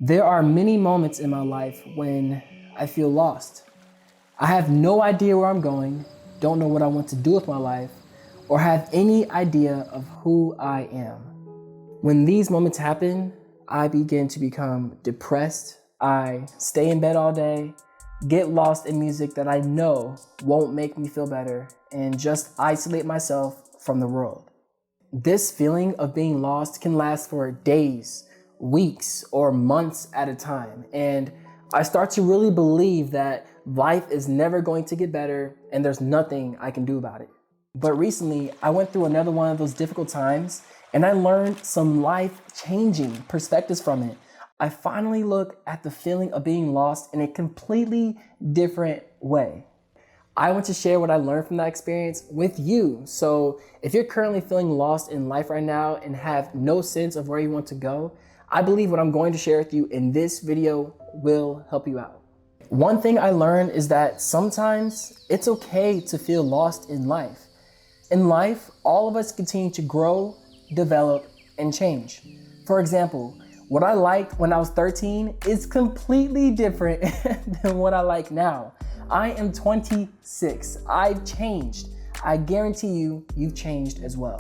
There are many moments in my life when I feel lost. I have no idea where I'm going, don't know what I want to do with my life, or have any idea of who I am. When these moments happen, I begin to become depressed. I stay in bed all day, get lost in music that I know won't make me feel better, and just isolate myself from the world. This feeling of being lost can last for days, weeks, or months at a time. And I start to really believe that life is never going to get better and there's nothing I can do about it. But recently, I went through another one of those difficult times and I learned some life-changing perspectives from it. I finally look at the feeling of being lost in a completely different way. I want to share what I learned from that experience with you. So if you're currently feeling lost in life right now and have no sense of where you want to go, I believe what I'm going to share with you in this video will help you out. One thing I learned is that sometimes it's okay to feel lost in life. In life, all of us continue to grow, develop, and change. For example, what I liked when I was 13 is completely different than what I like now. I am 26. I've changed. I guarantee you, you've changed as well.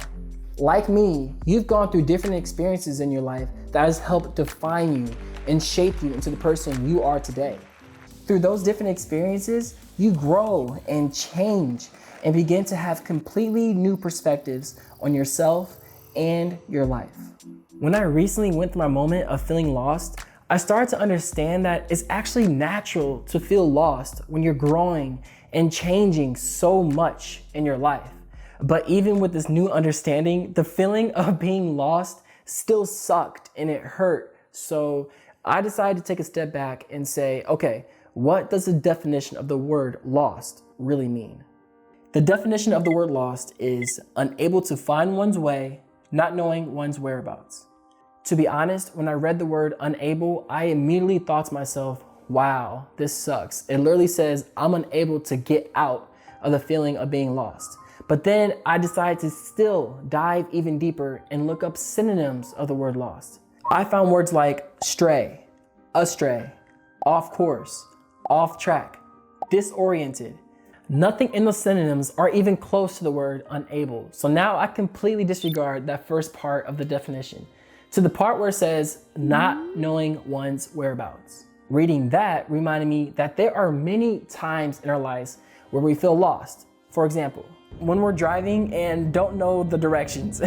Like me, you've gone through different experiences in your life that has helped define you and shape you into the person you are today. Through those different experiences, you grow and change and begin to have completely new perspectives on yourself and your life. When I recently went through my moment of feeling lost, I started to understand that it's actually natural to feel lost when you're growing and changing so much in your life. But even with this new understanding, the feeling of being lost still sucked and it hurt. So I decided to take a step back and say, okay, what does the definition of the word lost really mean? The definition of the word lost is unable to find one's way, not knowing one's whereabouts. To be honest, when I read the word unable, I immediately thought to myself, wow, this sucks. It literally says I'm unable to get out of the feeling of being lost. But then I decided to still dive even deeper and look up synonyms of the word lost. I found words like stray, astray, off course, off track, disoriented. Nothing in those synonyms are even close to the word unable. So now I completely disregard that first part of the definition to the part where it says not knowing one's whereabouts. Reading that reminded me that there are many times in our lives where we feel lost. For example, when we're driving and don't know the directions.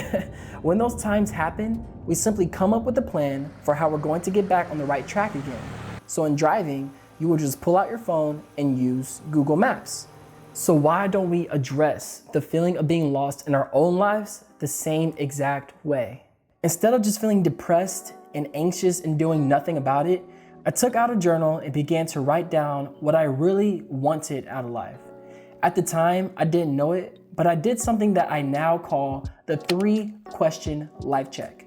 When those times happen, we simply come up with a plan for how we're going to get back on the right track again. So in driving, you will just pull out your phone and use Google Maps. So why don't we address the feeling of being lost in our own lives the same exact way? Instead of just feeling depressed and anxious and doing nothing about it, I took out a journal and began to write down what I really wanted out of life. At the time, I didn't know it, but I did something that I now call the 3-question life check.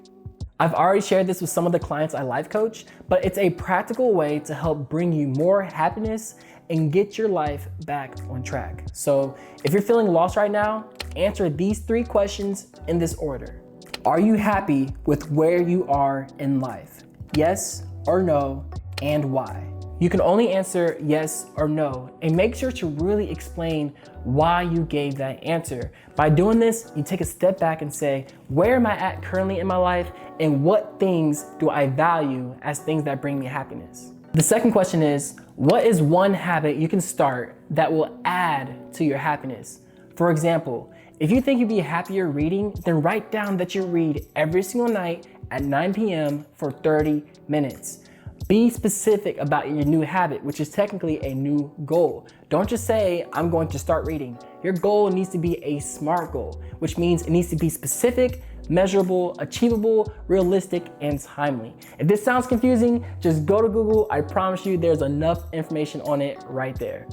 I've already shared this with some of the clients I life coach, but it's a practical way to help bring you more happiness and get your life back on track. So if you're feeling lost right now, answer these 3 questions in this order. Are you happy with where you are in life? Yes or no, and why? You can only answer yes or no, and make sure to really explain why you gave that answer. By doing this, you take a step back and say, where am I at currently in my life, and what things do I value as things that bring me happiness? The second question is, what is one habit you can start that will add to your happiness? For example, if you think you'd be happier reading, then write down that you read every single night at 9 p.m. for 30 minutes. Be specific about your new habit, which is technically a new goal. Don't just say, I'm going to start reading. Your goal needs to be a SMART goal, which means it needs to be specific, measurable, achievable, realistic, and timely. If this sounds confusing, just go to Google. I promise you there's enough information on it right there.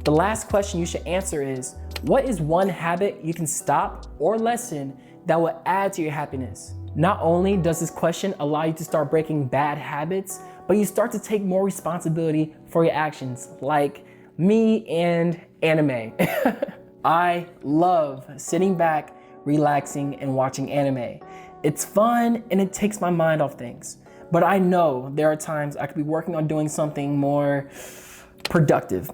The last question you should answer is, what is one habit you can stop or lessen that will add to your happiness? Not only does this question allow you to start breaking bad habits, but you start to take more responsibility for your actions, like me and anime. I love sitting back, relaxing, and watching anime. It's fun and it takes my mind off things. But I know there are times I could be working on doing something more productive.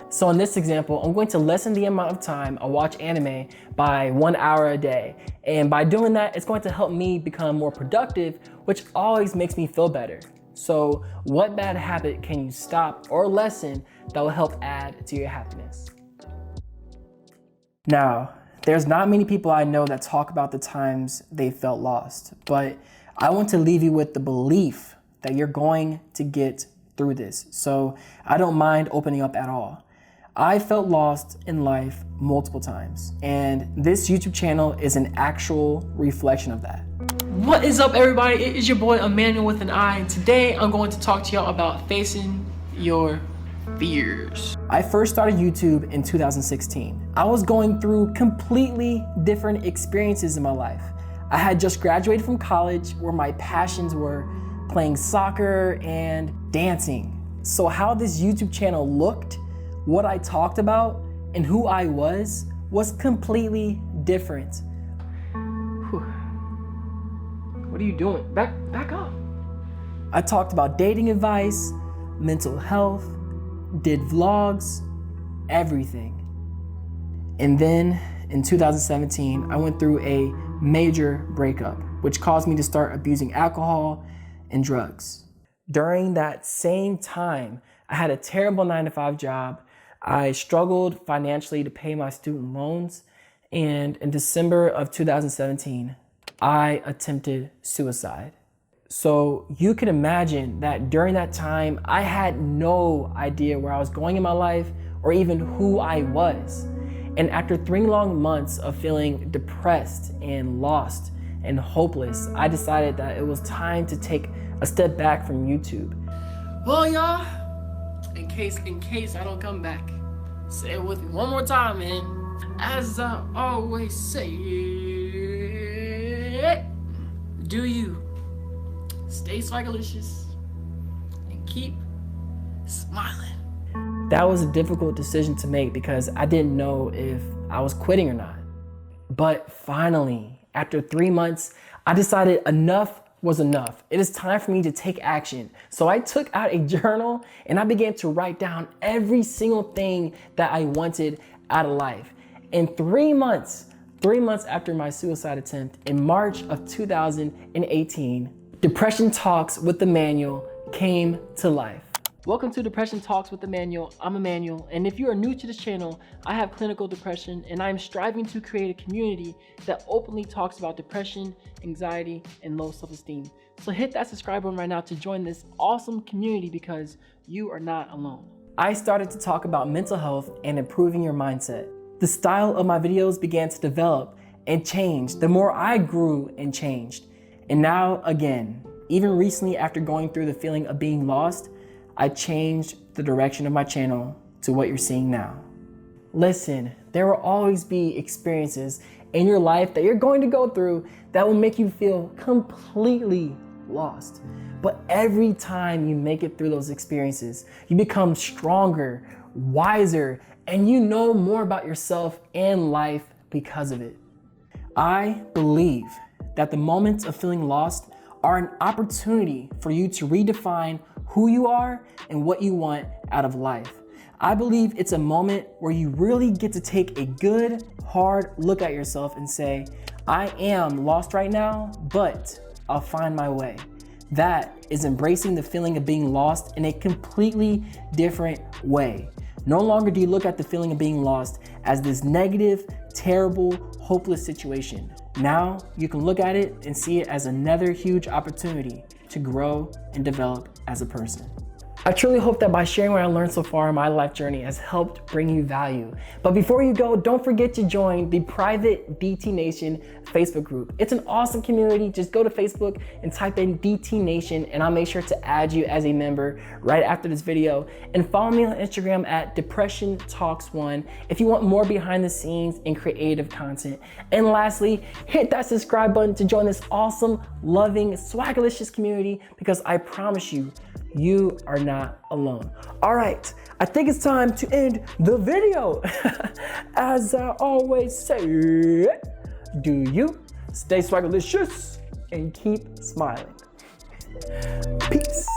So in this example, I'm going to lessen the amount of time I watch anime by 1 hour a day. And by doing that, it's going to help me become more productive, which always makes me feel better. So what bad habit can you stop or lessen that will help add to your happiness? Now, there's not many people I know that talk about the times they felt lost, but I want to leave you with the belief that you're going to get through this. So I don't mind opening up at all. I felt lost in life multiple times, and this YouTube channel is an actual reflection of that. What is up, everybody? It is your boy Emmanuel with an I, and today I'm going to talk to y'all about facing your fears. I first started YouTube in 2016. I was going through completely different experiences in my life. I had just graduated from college where my passions were playing soccer and dancing. So how this YouTube channel looked, what I talked about, and who I was completely different. Whew. What are you doing? Back up. I talked about dating advice, mental health, did vlogs, everything. And then in 2017, I went through a major breakup, which caused me to start abusing alcohol and drugs. During that same time, I had a terrible 9-to-5 job. I struggled financially to pay my student loans. And in December of 2017, I attempted suicide. So you can imagine that during that time, I had no idea where I was going in my life or even who I was. And after 3 long months of feeling depressed and lost and hopeless, I decided that it was time to take a step back from YouTube. Well, y'all, in case I don't come back, say it with me one more time, man. As I always say, do you stay swagalicious and keep smiling. That was a difficult decision to make because I didn't know if I was quitting or not. But finally, after 3 months, I decided enough was enough. It is time for me to take action. So I took out a journal and I began to write down every single thing that I wanted out of life. In 3 months after my suicide attempt, in March of 2018, Depression Talks with Emmanuel came to life. Welcome to Depression Talks with Emmanuel. I'm Emmanuel, and if you are new to this channel, I have clinical depression, and I'm striving to create a community that openly talks about depression, anxiety, and low self-esteem. So hit that subscribe button right now to join this awesome community because you are not alone. I started to talk about mental health and improving your mindset. The style of my videos began to develop and change the more I grew and changed. And now, again, even recently after going through the feeling of being lost, I changed the direction of my channel to what you're seeing now. Listen, there will always be experiences in your life that you're going to go through that will make you feel completely lost. But every time you make it through those experiences, you become stronger, wiser, and you know more about yourself and life because of it. I believe that the moments of feeling lost are an opportunity for you to redefine who you are and what you want out of life. I believe it's a moment where you really get to take a good, hard look at yourself and say, I am lost right now, but I'll find my way. That is embracing the feeling of being lost in a completely different way. No longer do you look at the feeling of being lost as this negative, terrible, hopeless situation. Now you can look at it and see it as another huge opportunity to grow and develop as a person. I truly hope that by sharing what I learned so far in my life journey has helped bring you value. But before you go, don't forget to join the private DT Nation Facebook group. It's an awesome community. Just go to Facebook and type in DT Nation and I'll make sure to add you as a member right after this video. And follow me on Instagram at Depression Talks 1 if you want more behind the scenes and creative content. And lastly, hit that subscribe button to join this awesome, loving, swagalicious community because I promise you, you are not alone. All right, I think it's time to end the video. As I always say, do you stay swagalicious and keep smiling. Peace.